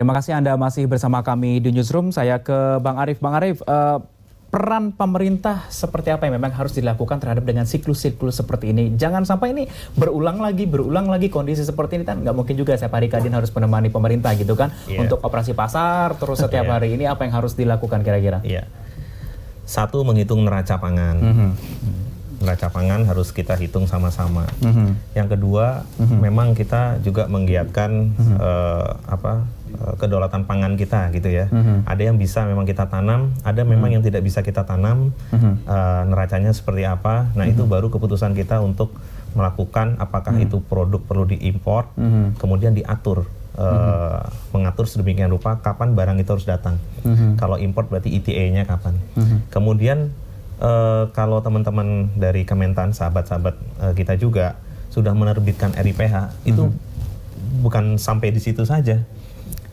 Terima kasih Anda masih bersama kami di Newsroom. Saya ke Bang Arief. Bang Arief, peran pemerintah seperti apa yang memang harus dilakukan terhadap dengan siklus-siklus seperti ini? Jangan sampai ini berulang lagi kondisi seperti ini kan nggak mungkin juga setiap hari Kadin harus menemani pemerintah gitu kan untuk operasi pasar terus setiap hari ini apa yang harus dilakukan kira-kira? Satu, menghitung neraca pangan. Neraca pangan harus kita hitung sama-sama. Yang kedua, memang kita juga menggiatkan kedaulatan pangan kita gitu ya. Ada yang bisa memang kita tanam, ada memang yang tidak bisa kita tanam. Neracanya seperti apa? Nah, itu baru keputusan kita untuk melakukan apakah itu produk perlu diimpor, kemudian diatur. Mengatur sedemikian rupa kapan barang itu harus datang. Kalau import berarti ETA-nya kapan. Kemudian kalau teman-teman dari Kementan, sahabat-sahabat kita juga sudah menerbitkan RIPH, itu bukan sampai di situ saja.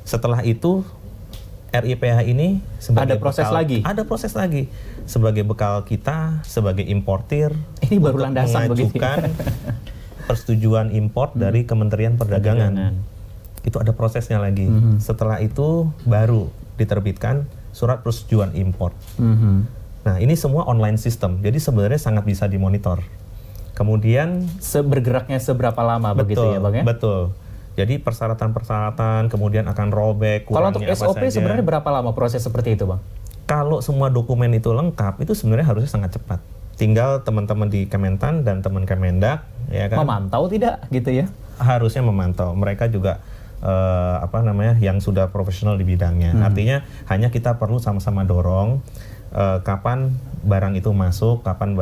Setelah itu RIPH ini sebagai ada proses bekal, lagi. Ada proses lagi sebagai bekal kita sebagai importir. Ini baru landasan mengajukan persetujuan import dari Kementerian Perdagangan. Itu ada prosesnya lagi. Setelah itu baru diterbitkan surat persetujuan import. Nah, ini semua online system, jadi sebenarnya sangat bisa dimonitor. Kemudian bergeraknya seberapa lama begitu ya Bang ya? Betul. Jadi persyaratan-persyaratan, kemudian akan rollback, kalau untuk SOP sebenarnya berapa lama proses seperti itu Bang? Kalau semua dokumen itu lengkap, itu sebenarnya harusnya sangat cepat. Tinggal teman-teman di Kementan dan teman Kemendak, ya kan? Memantau tidak gitu ya? Harusnya memantau. Mereka juga yang sudah profesional di bidangnya. Artinya hanya kita perlu sama-sama dorong kapan barang itu masuk, kapan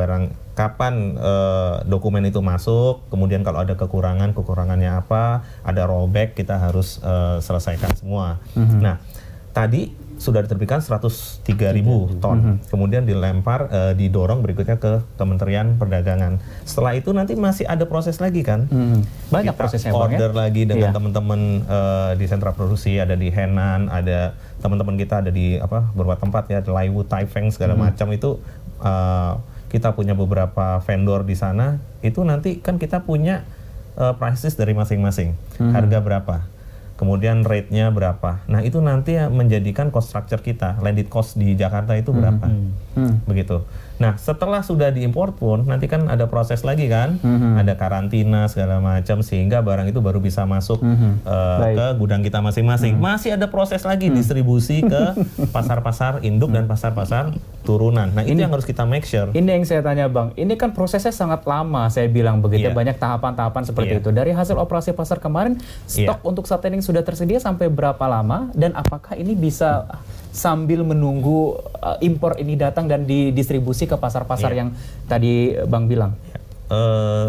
dokumen itu masuk, kemudian kalau ada kekurangannya apa, ada rollback, kita harus selesaikan semua. Nah, tadi sudah diterbitkan 103.000 ton, kemudian didorong berikutnya ke Kementerian Perdagangan. Setelah itu nanti masih ada proses lagi kan? Banyak kita prosesnya order Bang, ya? lagi dengan teman-teman di sentra produksi, ada di Henan, ada teman-teman kita ada di beberapa tempat ya, Daewoo, Taifeng segala macam itu. Kita punya beberapa vendor di sana. Itu nanti kan kita punya prices dari masing-masing, harga berapa, kemudian rate-nya berapa. Nah, itu nanti menjadikan cost structure kita, landed cost di Jakarta itu berapa. Begitu. Nah, setelah sudah diimpor pun nanti kan ada proses lagi kan, ada karantina segala macam sehingga barang itu baru bisa masuk ke gudang kita masing-masing. Masih ada proses lagi distribusi ke pasar-pasar induk dan pasar-pasar turunan. Nah, itu yang harus kita make sure. Ini yang saya tanya Bang, ini kan prosesnya sangat lama, saya bilang begitu, banyak tahapan-tahapan seperti itu. Dari hasil operasi pasar kemarin, stok untuk saat ini sudah tersedia sampai berapa lama, dan apakah ini bisa sambil menunggu impor ini datang dan didistribusi ke pasar-pasar yang tadi Bang bilang?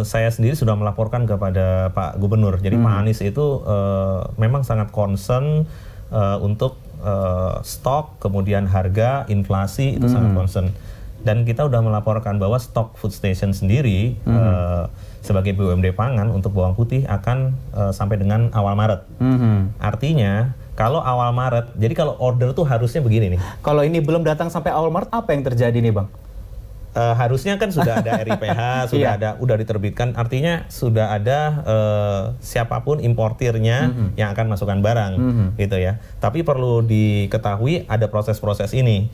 Saya sendiri sudah melaporkan kepada Pak Gubernur. Jadi Pak Anies itu memang sangat concern untuk stok, kemudian harga, inflasi itu sangat concern. Dan kita sudah melaporkan bahwa stok food station sendiri sebagai BUMD pangan untuk bawang putih akan sampai dengan awal Maret. Artinya kalau awal Maret, jadi kalau order tuh harusnya begini nih. Kalau ini belum datang sampai awal Maret, apa yang terjadi nih Bang? Harusnya kan sudah ada RIPH, udah diterbitkan, artinya sudah ada siapapun importirnya yang akan masukkan barang, gitu ya. Tapi perlu diketahui ada proses-proses ini.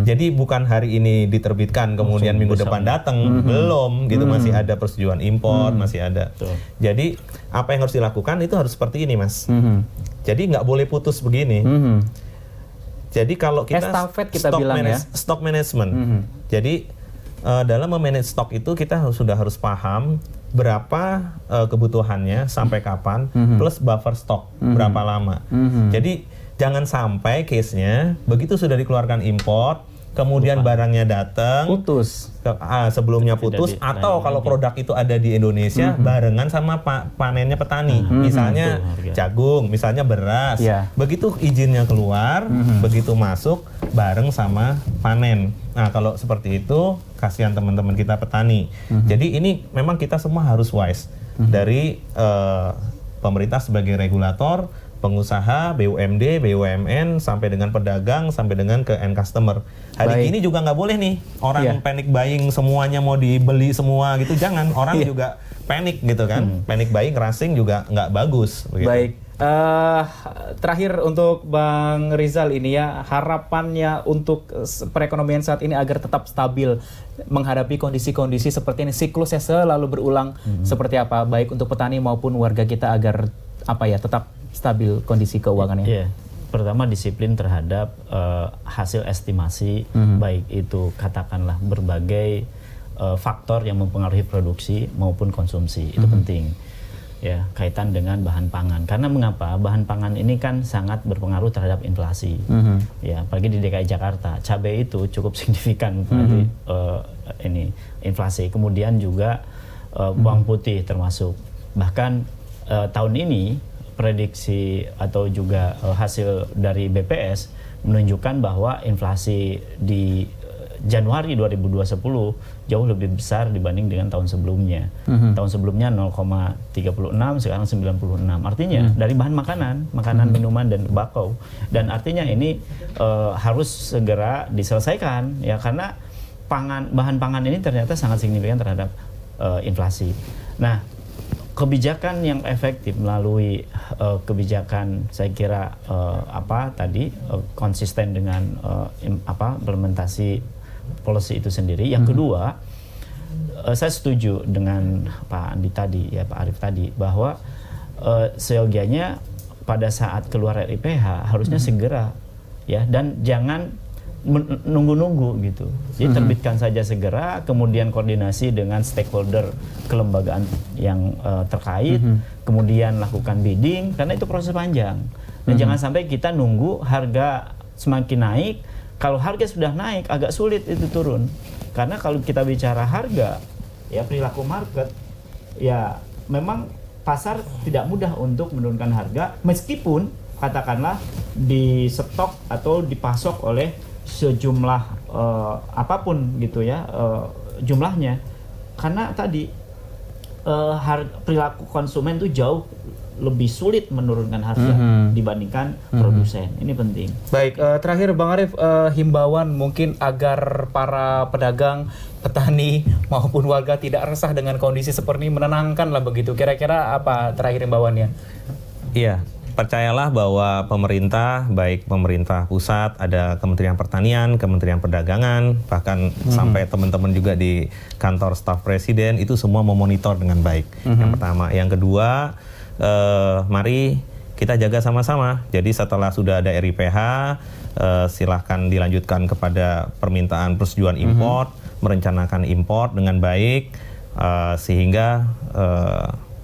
Jadi bukan hari ini diterbitkan, kemudian minggu depan datang, belum, gitu. Masih ada persetujuan impor, masih ada. Jadi apa yang harus dilakukan itu harus seperti ini, Mas. Jadi nggak boleh putus begini. Jadi kalau kita stock management. Jadi dalam memanage stok itu kita sudah harus paham berapa kebutuhannya sampai kapan, plus buffer stok berapa lama. Jadi jangan sampai case-nya begitu sudah dikeluarkan import, kemudian barangnya datang putus, sebelumnya putus, atau kalau produk itu ada di Indonesia barengan sama panennya petani, misalnya jagung, misalnya beras, begitu izinnya keluar, begitu masuk bareng sama panen. Nah, kalau seperti itu kasihan teman-teman kita petani. Jadi ini memang kita semua harus wise dari pemerintah sebagai regulator, pengusaha, BUMD, BUMN, sampai dengan pedagang, sampai dengan ke end customer. Hari ini juga nggak boleh nih orang panic buying semuanya mau dibeli semua gitu. Jangan, orang juga panic gitu kan. Panic buying, rushing juga nggak bagus. Begitu. Baik, Terakhir untuk Bang Rizal ini ya, harapannya untuk perekonomian saat ini agar tetap stabil menghadapi kondisi-kondisi seperti ini, siklusnya selalu berulang seperti apa, baik untuk petani maupun warga kita agar tetap stabil kondisi keuangannya. Iya. Pertama, disiplin terhadap hasil estimasi, baik itu katakanlah berbagai faktor yang mempengaruhi produksi maupun konsumsi, itu penting. Ya, kaitan dengan bahan pangan. Karena mengapa? Bahan pangan ini kan sangat berpengaruh terhadap inflasi. Ya, apalagi di DKI Jakarta, cabai itu cukup signifikan ini inflasi. Kemudian juga bawang putih termasuk. Bahkan tahun ini prediksi atau juga hasil dari BPS menunjukkan bahwa inflasi di Januari 2020 jauh lebih besar dibanding dengan tahun sebelumnya. Tahun sebelumnya 0,36, sekarang 96. Artinya dari bahan makanan, minuman dan tembakau. Dan artinya ini harus segera diselesaikan ya, karena bahan pangan ini ternyata sangat signifikan terhadap inflasi. Nah, kebijakan yang efektif melalui kebijakan, saya kira konsisten dengan implementasi policy itu sendiri. Yang kedua, saya setuju dengan Pak Andi tadi, ya Pak Arief tadi, bahwa seyogianya pada saat keluar RIPH harusnya segera, ya, dan jangan nunggu-nunggu gitu. Jadi terbitkan saja segera, kemudian koordinasi dengan stakeholder kelembagaan yang terkait, kemudian lakukan bidding, karena itu proses panjang. Dan jangan sampai kita nunggu harga semakin naik. Kalau harga sudah naik, agak sulit itu turun. Karena kalau kita bicara harga, ya perilaku market, ya memang pasar tidak mudah untuk menurunkan harga, meskipun katakanlah di stok atau dipasok oleh sejumlah apapun gitu ya, jumlahnya. Karena tadi perilaku konsumen itu jauh lebih sulit menurunkan harga dibandingkan produsen. Ini penting. Baik, terakhir Bang Arief, himbauan mungkin agar para pedagang, petani maupun warga tidak resah dengan kondisi seperti ini, menenangkan lah begitu. Kira-kira apa terakhir himbauannya? Iya, percayalah bahwa pemerintah, baik pemerintah pusat, ada Kementerian Pertanian, Kementerian Perdagangan, bahkan sampai teman-teman juga di kantor staf presiden, itu semua memonitor dengan baik. Yang pertama. Yang kedua, mari kita jaga sama-sama. Jadi setelah sudah ada RIPH, silahkan dilanjutkan kepada permintaan persetujuan impor, merencanakan impor dengan baik, sehingga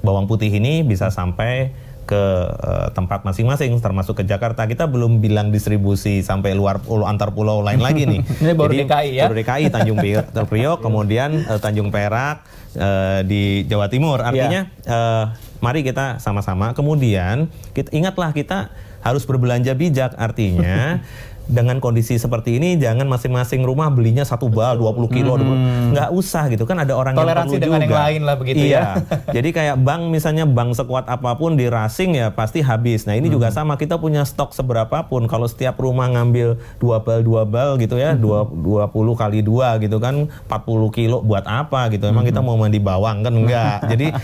bawang putih ini bisa sampai ke tempat masing-masing, termasuk ke Jakarta. Kita belum bilang distribusi sampai luar pulau, antar pulau lain lagi nih. Ini baru jadi, DKI ya? Baru DKI, Tanjung Priok, kemudian Tanjung Perak, di Jawa Timur. Artinya mari kita sama-sama. Kemudian ingatlah, kita harus berbelanja bijak. Artinya dengan kondisi seperti ini, jangan masing-masing rumah belinya 1 bal 20 kilo, nggak usah gitu kan, ada orang toleransi yang perlu dengan juga. yang lain lah begitu ya. Jadi kayak bank, misalnya bank sekuat apapun di rasing ya pasti habis. Nah ini juga sama, kita punya stok seberapapun, kalau setiap rumah ngambil 2 bal gitu ya, 20 kali 2 gitu kan, 40 kilo buat apa gitu. Emang kita mau mandi bawang kan? Enggak. Jadi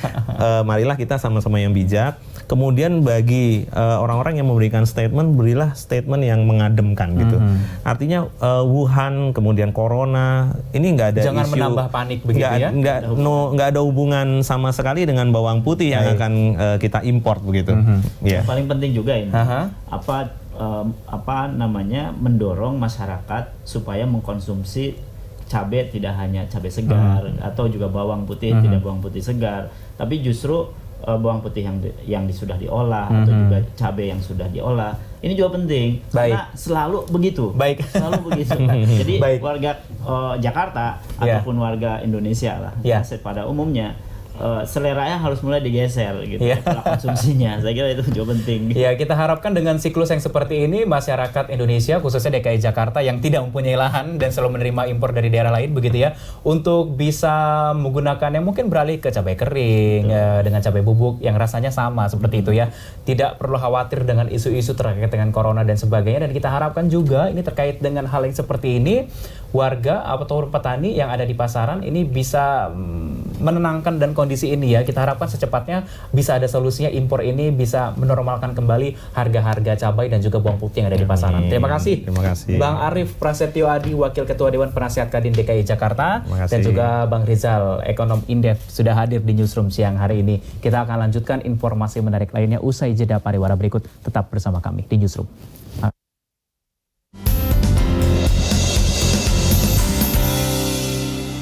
marilah kita sama-sama yang bijak. Kemudian bagi orang-orang yang memberikan statement, berilah statement yang mengademkan gitu. Artinya Wuhan, kemudian Corona, ini nggak ada jangan isu, menambah panik begitu ya. Nggak ada hubungan sama sekali dengan bawang putih yang akan kita import begitu. Yang paling penting juga ini mendorong masyarakat supaya mengkonsumsi cabai, tidak hanya cabai segar atau juga bawang putih, tidak bawang putih segar, tapi justru bawang putih yang sudah diolah atau juga cabai yang sudah diolah. Ini juga penting. Karena selalu begitu. Selalu begitu. Jadi warga Jakarta ataupun warga Indonesia lah, pada umumnya seleranya harus mulai digeser gitu, pola konsumsinya. Saya kira itu juga penting. Ya, kita harapkan dengan siklus yang seperti ini, masyarakat Indonesia, khususnya DKI Jakarta yang tidak mempunyai lahan dan selalu menerima impor dari daerah lain begitu ya, untuk bisa menggunakannya, mungkin beralih ke cabai kering, dengan cabai bubuk yang rasanya sama seperti itu ya. Tidak perlu khawatir dengan isu-isu terkait dengan corona dan sebagainya. Dan kita harapkan juga ini terkait dengan hal yang seperti ini, warga atau petani yang ada di pasaran ini bisa menenangkan dan kondisi ini ya. Kita harapkan secepatnya bisa ada solusinya, impor ini bisa menormalkan kembali harga-harga cabai dan juga bawang putih yang ada di pasaran. Terima kasih. Terima kasih. Bang Arief Prasetyo Adi, Wakil Ketua Dewan Penasihat Kadin DKI Jakarta, Terima kasih. dan juga Bang Rizal, Ekonom Indef, sudah hadir di Newsroom siang hari ini. Kita akan lanjutkan informasi menarik lainnya usai jeda pariwara berikut. Tetap bersama kami di Newsroom.